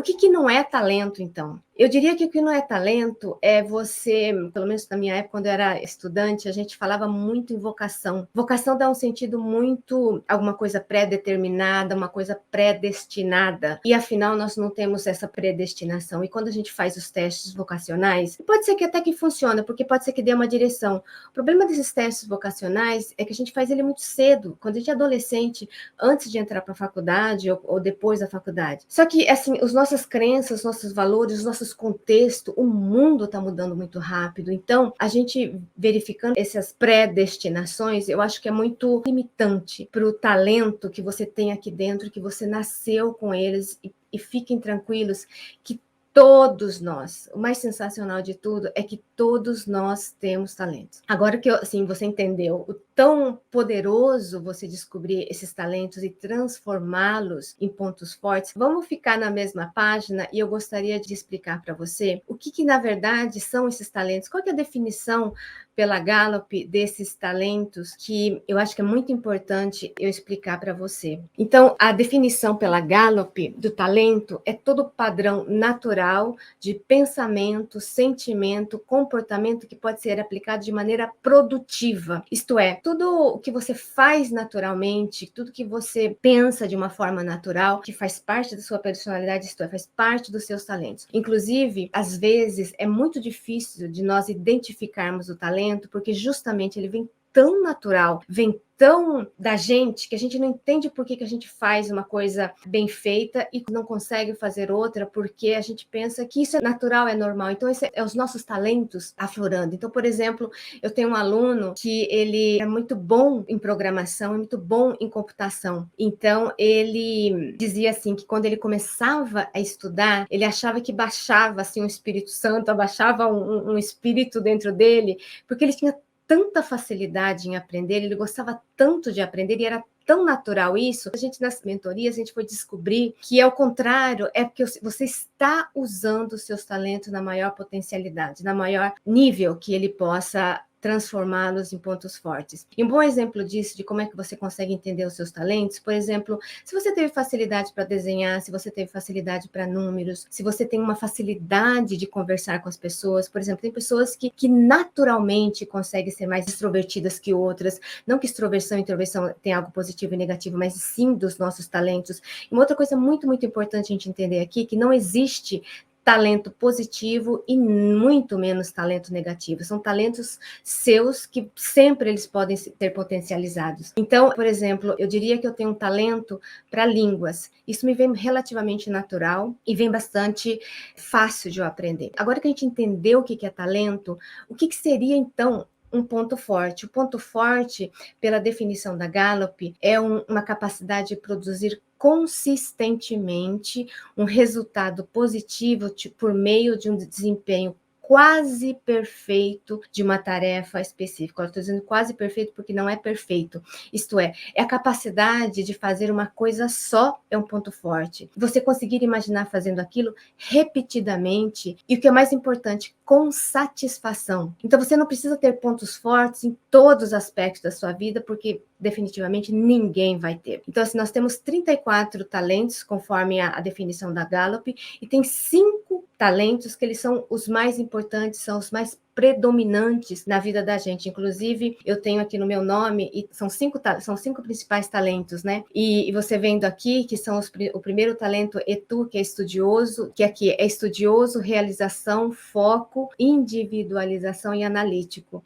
O que não é talento, então? Eu diria que o que não é talento é você, pelo menos na minha época, quando eu era estudante, a gente falava muito em vocação. Vocação dá um sentido muito, alguma coisa pré-determinada, uma coisa predestinada. E afinal, nós não temos essa predestinação. E quando a gente faz os testes vocacionais, pode ser que até que funcione, porque pode ser que dê uma direção. O problema desses testes vocacionais é que a gente faz ele muito cedo, quando a gente é adolescente, antes de entrar para a faculdade ou depois da faculdade. Só que, assim, as nossas crenças, os nossos valores, os nossos contextos, o mundo está mudando muito rápido. Então, a gente verificando essas predestinações, eu acho que é muito limitante para o talento que você tem aqui dentro, que você nasceu com eles, e fiquem tranquilos que todos nós, o mais sensacional de tudo é que todos nós temos talentos. Agora que assim, você entendeu o tão poderoso você descobrir esses talentos e transformá-los em pontos fortes, vamos ficar na mesma página e eu gostaria de explicar para você o que na verdade são esses talentos, qual que é a definição pela Gallup desses talentos, que eu acho que é muito importante eu explicar para você. Então, a definição pela Gallup do talento é todo padrão natural de pensamento, sentimento, comportamento que pode ser aplicado de maneira produtiva. Isto é, tudo o que você faz naturalmente, tudo que você pensa de uma forma natural, que faz parte da sua personalidade, isto é, faz parte dos seus talentos. Inclusive, às vezes, é muito difícil de nós identificarmos o talento, porque justamente ele vem tão natural, vem tão da gente, que a gente não entende por que a gente faz uma coisa bem feita e não consegue fazer outra, porque a gente pensa que isso é natural, é normal. Então, esse é os nossos talentos aflorando. Então, por exemplo, eu tenho um aluno que ele é muito bom em programação, é muito bom em computação. Então, ele dizia assim, que quando ele começava a estudar, ele achava que baixava assim, um Espírito Santo, abaixava um espírito dentro dele, porque ele tinha tanta facilidade em aprender, ele gostava tanto de aprender e era tão natural isso. A gente nas mentorias, a gente foi descobrir que é o contrário, é porque você está usando os seus talentos na maior potencialidade, na maior nível que ele possa transformá-los em pontos fortes. E um bom exemplo disso, de como é que você consegue entender os seus talentos, por exemplo, se você teve facilidade para desenhar, se você teve facilidade para números, se você tem uma facilidade de conversar com as pessoas, por exemplo, tem pessoas que naturalmente conseguem ser mais extrovertidas que outras, não que extroversão e introversão tem algo positivo e negativo, mas sim dos nossos talentos. E uma outra coisa muito, muito importante a gente entender aqui, que não existe talento positivo e muito menos talento negativo. São talentos seus que sempre eles podem ser potencializados. Então, por exemplo, eu diria que eu tenho um talento para línguas. Isso me vem relativamente natural e vem bastante fácil de eu aprender. Agora que a gente entendeu o que é talento, o que seria então um ponto forte? O ponto forte, pela definição da Gallup, é uma capacidade de produzir consistentemente um resultado positivo por meio de um desempenho quase perfeito de uma tarefa específica. Eu estou dizendo quase perfeito porque não é perfeito. Isto é a capacidade de fazer uma coisa só é um ponto forte. Você conseguir imaginar fazendo aquilo repetidamente e o que é mais importante, com satisfação. Então você não precisa ter pontos fortes em todos os aspectos da sua vida, porque definitivamente ninguém vai ter. Então, assim, nós temos 34 talentos, conforme a definição da Gallup, e tem 5 talentos que eles são os mais importantes, são os mais predominantes na vida da gente. Inclusive, eu tenho aqui no meu nome, e são cinco principais talentos, né? E você vendo aqui, que são o primeiro talento, ETU, que é estudioso, que aqui é estudioso, realização, foco, individualização e analítico.